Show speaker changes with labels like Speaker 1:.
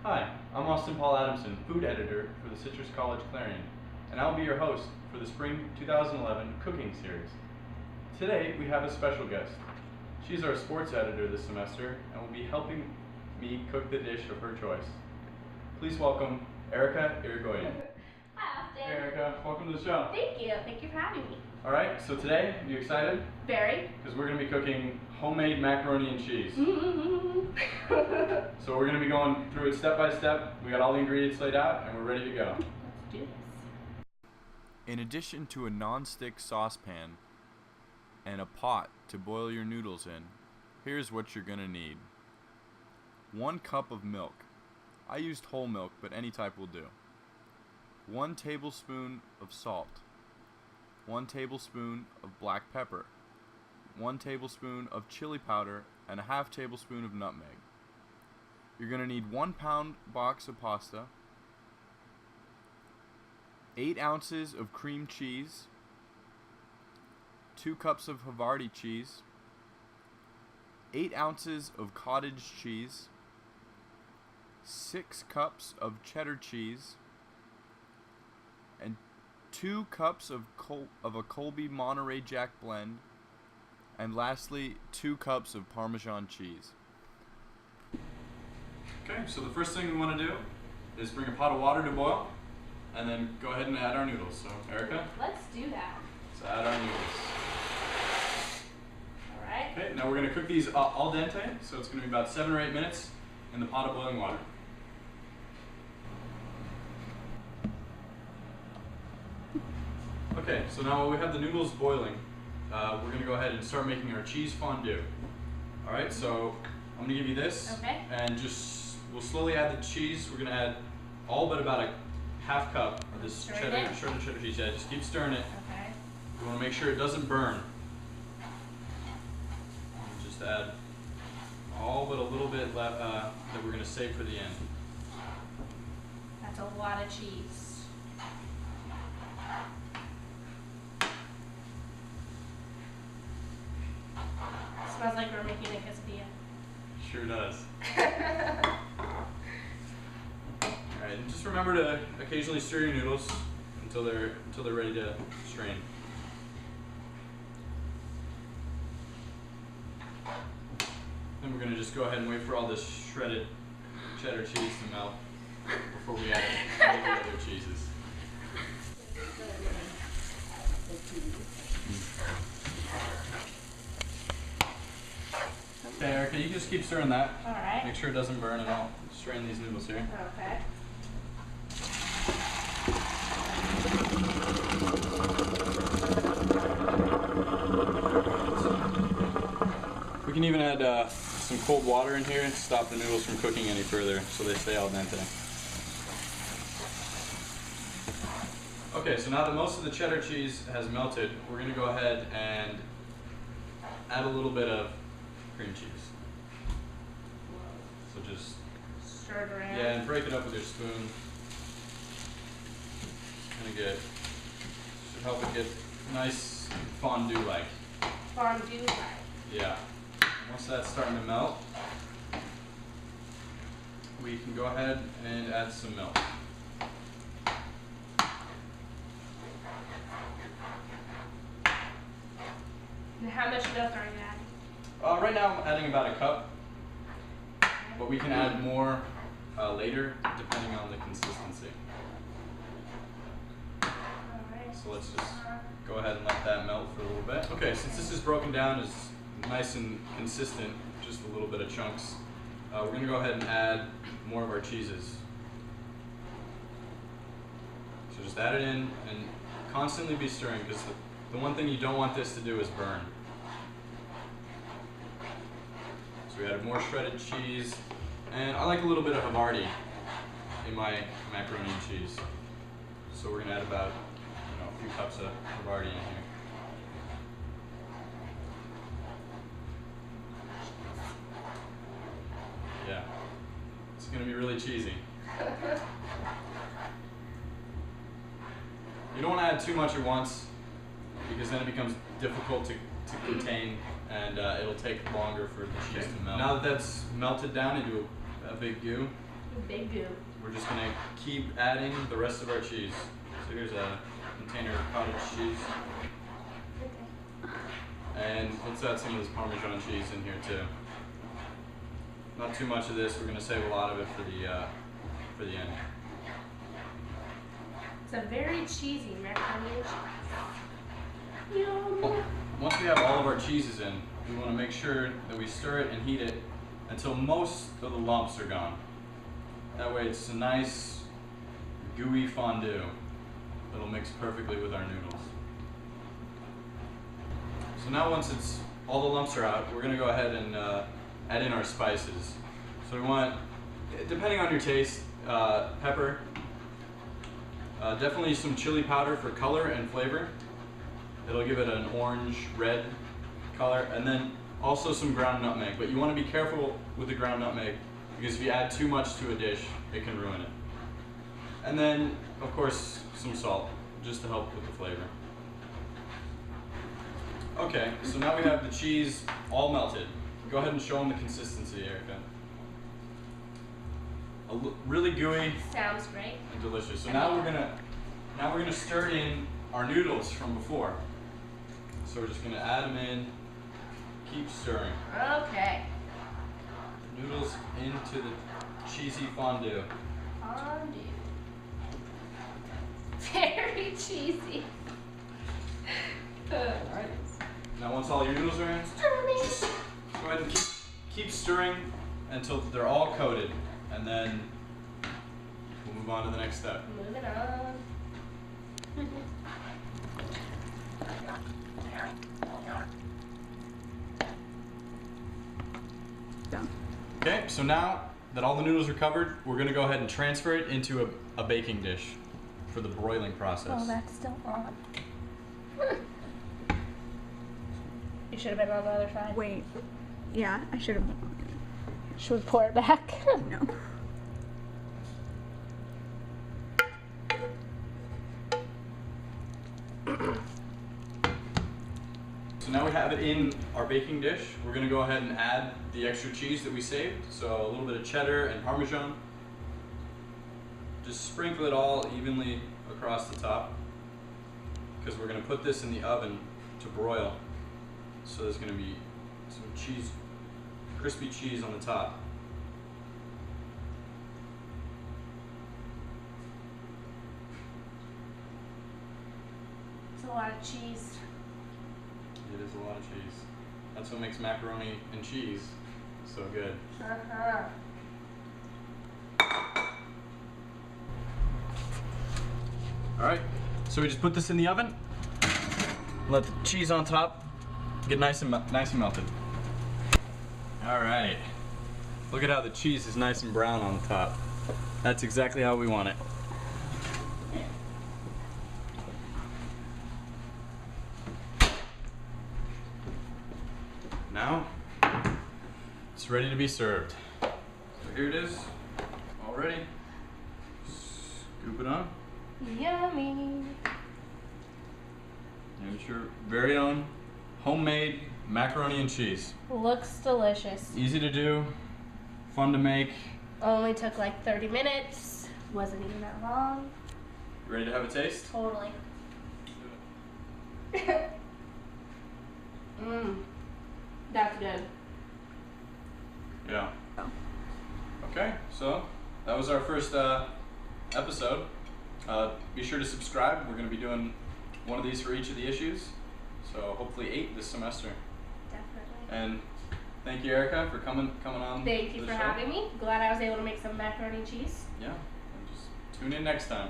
Speaker 1: Hi, I'm Austin Paul Adamson, food editor for the Citrus College Clarion, and I'll be your host for the Spring 2011 cooking series. Today we have a special guest. She's our sports editor this semester and will be helping me cook the dish of her choice. Please welcome Erica Irigoyen.
Speaker 2: Hi, Austin.
Speaker 1: Hey Erica, welcome to the show.
Speaker 2: Thank you. Thank you for having me.
Speaker 1: Alright, so today, are you excited?
Speaker 2: Very.
Speaker 1: Because we're going to be cooking homemade macaroni and cheese. So we're going to be going through it step by step. We got all the ingredients laid out and we're ready to go.
Speaker 2: Let's do this.
Speaker 3: In addition to a non-stick saucepan and a pot to boil your noodles in, here's what you're going to need. 1 cup of milk. I used whole milk, but any type will do. 1 tablespoon of salt. 1 tablespoon of black pepper. 1 tablespoon of chili powder and a ½ tablespoon of nutmeg. You're going to need 1 pound box of pasta, 8 ounces of cream cheese, 2 cups of Havarti cheese, 8 ounces of cottage cheese, 6 cups of cheddar cheese, and 2 cups of a Colby Monterrey Jack blend, and lastly 2 cups of Parmesan cheese.
Speaker 1: Okay, so the first thing we want to do is bring a pot of water to boil and then go ahead and add our noodles. So Erica,
Speaker 2: Let's do that.
Speaker 1: let's add our noodles.
Speaker 2: All right.
Speaker 1: Okay, now we're going to cook these al dente, so it's going to be about 7 or 8 minutes in the pot of boiling water. Okay, so now while we have the noodles boiling, we're going to go ahead and start making our cheese fondue. Alright, so I'm going to give you this,
Speaker 2: Okay.
Speaker 1: and we'll slowly add the cheese. We're going to add all but about a ½ cup of this shredded cheddar cheese. Yeah, just keep stirring it.
Speaker 2: Okay.
Speaker 1: You want to make sure it doesn't burn. Just add all but a little bit left that we're going to save for the end.
Speaker 2: That's a lot of cheese. Smells like we're making a quesadilla.
Speaker 1: Sure does. Alright, and just remember to occasionally stir your noodles until they're ready to strain. Then we're going to just go ahead and wait for all this shredded cheddar cheese to melt before we add all the other cheeses. Okay, Erica, you just keep stirring that.
Speaker 2: All right.
Speaker 1: Make sure it doesn't burn, and I'll strain these noodles here.
Speaker 2: Okay.
Speaker 1: We can even add some cold water in here and stop the noodles from cooking any further so they stay al dente. Okay, so now that most of the cheddar cheese has melted, we're going to go ahead and add a little bit of cream cheese. So just
Speaker 2: Stir it around.
Speaker 1: yeah, and break it up with your spoon. Kind of good. Should help it get nice fondue-like.
Speaker 2: Fondue like.
Speaker 1: Yeah. Once that's starting to melt, we can go ahead and add some milk.
Speaker 2: And how much milk are you adding?
Speaker 1: Right now I'm adding about a cup, but we can add more later depending on the consistency.
Speaker 2: All right.
Speaker 1: So let's just go ahead and let that melt for a little bit. Okay, since this is broken down, is nice and consistent, just a little bit of chunks, we're going to go ahead and add more of our cheeses. So just add it in and constantly be stirring, because the one thing you don't want this to do is burn. So we added more shredded cheese, and I like a little bit of Havarti in my macaroni and cheese. So we're going to add about a few cups of Havarti in here. Yeah, it's going to be really cheesy. You don't want to add too much at once, because then it becomes difficult to contain, and it'll take longer for the cheese to melt. Now that that's melted down into a big goo,
Speaker 2: Big goo.
Speaker 1: We're just gonna keep adding the rest of our cheese. So here's a container of cottage cheese.
Speaker 2: Okay.
Speaker 1: And let's add some of this Parmesan cheese in here too. Not too much of this, we're gonna save a lot of it for the end.
Speaker 2: It's a very cheesy macaroni and cheese. Yum.
Speaker 1: Once we have all of our cheeses in, we wanna make sure that we stir it and heat it until most of the lumps are gone. That way it's a nice gooey fondue that'll mix perfectly with our noodles. So now once all the lumps are out, we're gonna go ahead and add in our spices. So we want, depending on your taste, pepper, definitely some chili powder for color and flavor. It'll give it an orange-red color, and then also some ground nutmeg. But you want to be careful with the ground nutmeg because if you add too much to a dish, it can ruin it. And then, of course, some salt, just to help with the flavor. Okay, so now we have the cheese all melted. Go ahead and show them the consistency, Erica. Really gooey
Speaker 2: Sounds great.
Speaker 1: and delicious. So now we're gonna stir in our noodles from before. So we're just gonna add them in, keep stirring.
Speaker 2: Okay.
Speaker 1: Noodles into the cheesy fondue.
Speaker 2: Fondue. Very cheesy.
Speaker 1: Alright. Now once all your noodles are in, just go ahead and keep stirring until they're all coated, and then we'll move on to the next step.
Speaker 2: Moving on.
Speaker 1: Okay, so now that all the noodles are covered, we're gonna go ahead and transfer it into a baking dish for the broiling process.
Speaker 2: Oh, that's still on. You should have been on the other side.
Speaker 4: Wait. Yeah, I should have.
Speaker 2: Should we pour it back?
Speaker 4: No.
Speaker 1: So now we have it in our baking dish. We're gonna go ahead and add the extra cheese that we saved. So a little bit of cheddar and Parmesan. Just sprinkle it all evenly across the top, because we're gonna put this in the oven to broil. So there's gonna be some cheese, crispy cheese on the top.
Speaker 2: It's a lot of cheese.
Speaker 1: It is a lot of cheese. That's what makes macaroni and cheese so good.
Speaker 2: Uh-huh.
Speaker 1: Alright, so we just put this in the oven. Let the cheese on top get nice and melted. Alright, look at how the cheese is nice and brown on the top. That's exactly how we want it. Now, it's ready to be served. So here it is, all ready. Scoop it on.
Speaker 2: Yummy.
Speaker 1: And it's your very own homemade macaroni and cheese.
Speaker 2: Looks delicious.
Speaker 1: Easy to do, fun to make.
Speaker 2: Only took like 30 minutes. Wasn't even that long.
Speaker 1: You ready to have a taste?
Speaker 2: Totally. Mmm. That's good.
Speaker 1: Yeah. Okay, so that was our first episode. Be sure to subscribe. We're going to be doing one of these for each of the issues. So hopefully 8 this semester.
Speaker 2: Definitely.
Speaker 1: And thank you, Erica, for coming on.
Speaker 2: Thank you
Speaker 1: the
Speaker 2: for
Speaker 1: show.
Speaker 2: having me. Glad I was able to make some macaroni and cheese.
Speaker 1: Yeah. And just tune in next time.